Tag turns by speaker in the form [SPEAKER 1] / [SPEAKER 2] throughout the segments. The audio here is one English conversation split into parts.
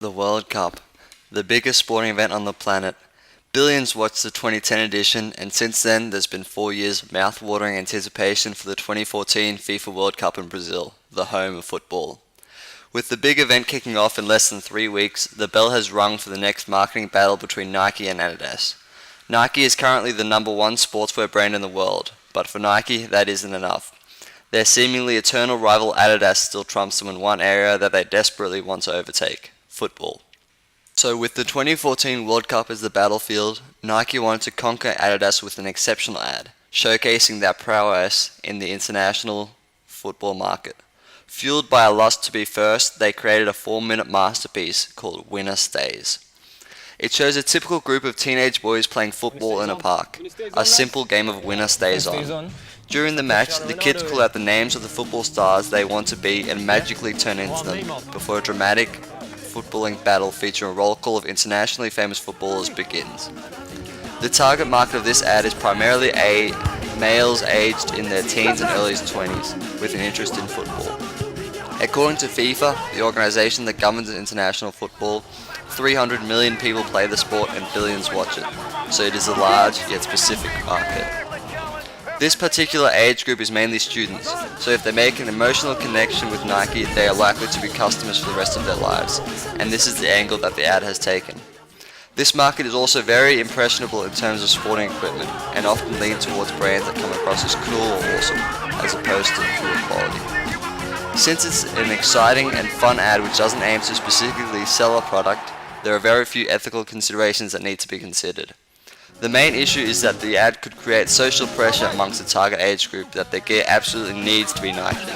[SPEAKER 1] The World Cup, the biggest sporting event on the planet. Billions watched the 2010 edition, and since then there's been 4 years of mouth-watering anticipation for the 2014 FIFA World Cup in Brazil, the home of football. With the big event kicking off in less than 3 weeks, the bell has rung for the next marketing battle between Nike and Adidas. Nike is currently the #1 sportswear brand in the world, but for Nike that isn't enough. Their seemingly eternal rival Adidas still trumps them in one area that they desperately want to overtake: football. So with the 2014 World Cup as the battlefield, Nike wanted to conquer Adidas with an exceptional ad, showcasing their prowess in the international football market. Fueled by a lust to be first, they created a 4-minute masterpiece called Winner Stays. It shows a typical group of teenage boys playing football in a park, a simple game of winner stays on. During the match, the kids call out the names of the football stars they want to be and magically turn into them, before a dramatic footballing battle featuring a roll call of internationally famous footballers begins. The target market of this ad is primarily males aged in their teens and early 20s with an interest in football. According to FIFA, the organization that governs international football, 300 million people play the sport and billions watch it, so it is a large yet specific market. This particular age group is mainly students, so if they make an emotional connection with Nike, they are likely to be customers for the rest of their lives, and this is the angle that the ad has taken. This market is also very impressionable in terms of sporting equipment, and often lean towards brands that come across as cool or awesome, as opposed to pure quality. Since it's an exciting and fun ad which doesn't aim to specifically sell a product, there are very few ethical considerations that need to be considered. The main issue is that the ad could create social pressure amongst the target age group that their gear absolutely needs to be Nike,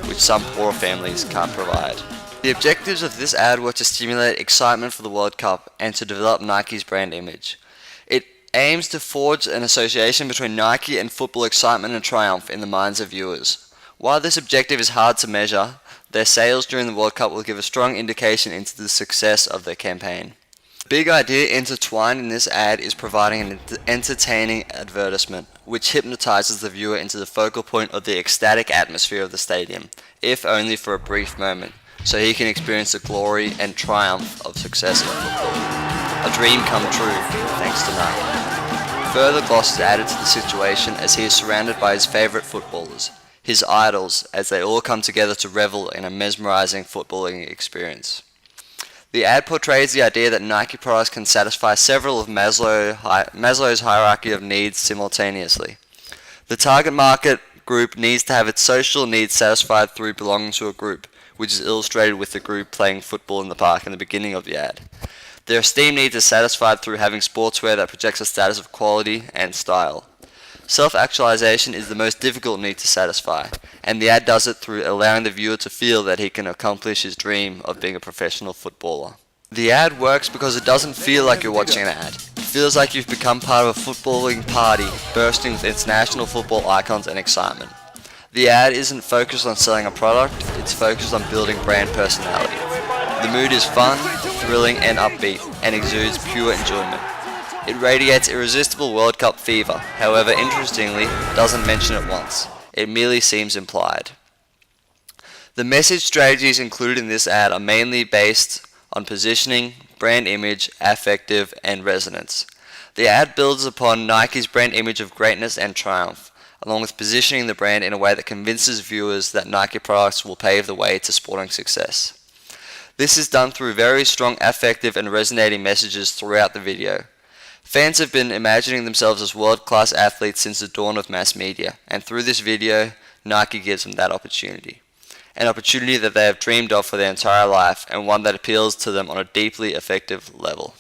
[SPEAKER 1] which some poor families can't provide. The objectives of this ad were to stimulate excitement for the World Cup and to develop Nike's brand image. It aims to forge an association between Nike and football excitement and triumph in the minds of viewers. While this objective is hard to measure, their sales during the World Cup will give a strong indication into the success of their campaign. The big idea intertwined in this ad is providing an entertaining advertisement, which hypnotizes the viewer into the focal point of the ecstatic atmosphere of the stadium, if only for a brief moment, so he can experience the glory and triumph of success in football. A dream come true, thanks to Nike. Further gloss is added to the situation as he is surrounded by his favorite footballers, his idols, as they all come together to revel in a mesmerizing footballing experience. The ad portrays the idea that Nike products can satisfy several of Maslow's hierarchy of needs simultaneously. The target market group needs to have its social needs satisfied through belonging to a group, which is illustrated with the group playing football in the park in the beginning of the ad. Their esteem needs are satisfied through having sportswear that projects a status of quality and style. Self-actualization is the most difficult need to satisfy, and the ad does it through allowing the viewer to feel that he can accomplish his dream of being a professional footballer. The ad works because it doesn't feel like you're watching an ad. It feels like you've become part of a footballing party, bursting with international football icons and excitement. The ad isn't focused on selling a product, it's focused on building brand personality. The mood is fun, thrilling and upbeat, and exudes pure enjoyment. It radiates irresistible World Cup fever, however interestingly, doesn't mention it once. It merely seems implied. The message strategies included in this ad are mainly based on positioning, brand image, affective, and resonance. The ad builds upon Nike's brand image of greatness and triumph, along with positioning the brand in a way that convinces viewers that Nike products will pave the way to sporting success. This is done through very strong affective and resonating messages throughout the video. Fans have been imagining themselves as world-class athletes since the dawn of mass media, and through this video, Nike gives them that opportunity. An opportunity that they have dreamed of for their entire life, and one that appeals to them on a deeply effective level.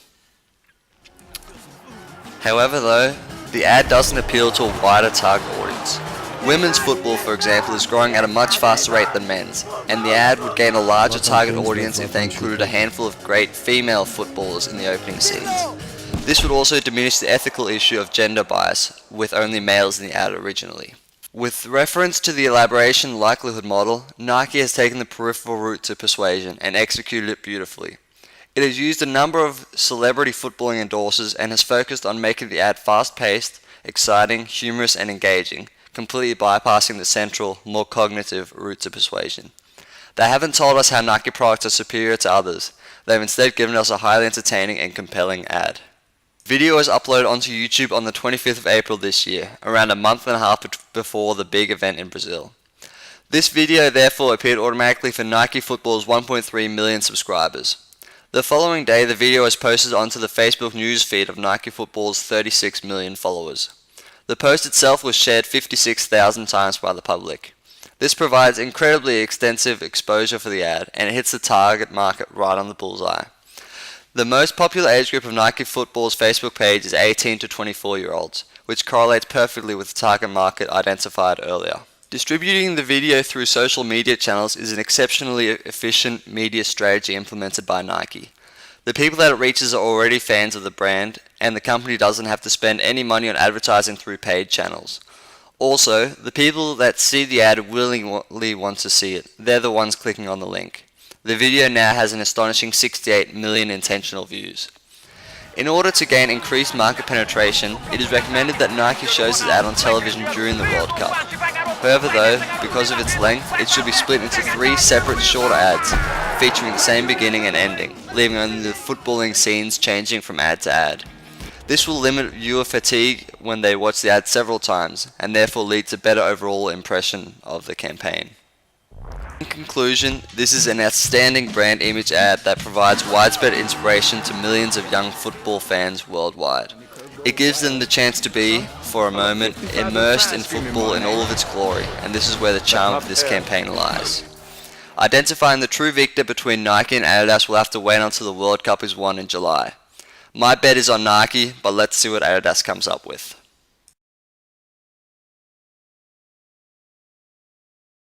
[SPEAKER 1] However though, the ad doesn't appeal to a wider target audience. Women's football, for example, is growing at a much faster rate than men's, and the ad would gain a larger target audience if they included a handful of great female footballers in the opening scenes. This would also diminish the ethical issue of gender bias, with only males in the ad originally. With reference to the elaboration likelihood model, Nike has taken the peripheral route to persuasion and executed it beautifully. It has used a number of celebrity footballing endorsers and has focused on making the ad fast-paced, exciting, humorous and engaging, completely bypassing the central, more cognitive route to persuasion. They haven't told us how Nike products are superior to others. They've instead given us a highly entertaining and compelling ad. Video was uploaded onto YouTube on the 25th of April this year, around a month and a half before the big event in Brazil. This video therefore appeared automatically for Nike Football's 1.3 million subscribers. The following day, the video was posted onto the Facebook news feed of Nike Football's 36 million followers. The post itself was shared 56,000 times by the public. This provides incredibly extensive exposure for the ad, and it hits the target market right on the bullseye. The most popular age group of Nike Football's Facebook page is 18 to 24-year-olds, which correlates perfectly with the target market identified earlier. Distributing the video through social media channels is an exceptionally efficient media strategy implemented by Nike. The people that it reaches are already fans of the brand, and the company doesn't have to spend any money on advertising through paid channels. Also, the people that see the ad willingly want to see it. They're the ones clicking on the link. The video now has an astonishing 68 million intentional views. In order to gain increased market penetration, it is recommended that Nike shows its ad on television during the World Cup. However though, because of its length, it should be split into 3 separate shorter ads, featuring the same beginning and ending, leaving only the footballing scenes changing from ad to ad. This will limit viewer fatigue when they watch the ad several times, and therefore lead to better overall impression of the campaign. In conclusion, this is an outstanding brand image ad that provides widespread inspiration to millions of young football fans worldwide. It gives them the chance to be, for a moment, immersed in football in all of its glory, and this is where the charm of this campaign lies. Identifying the true victor between Nike and Adidas will have to wait until the World Cup is won in July. My bet is on Nike, but let's see what Adidas comes up with.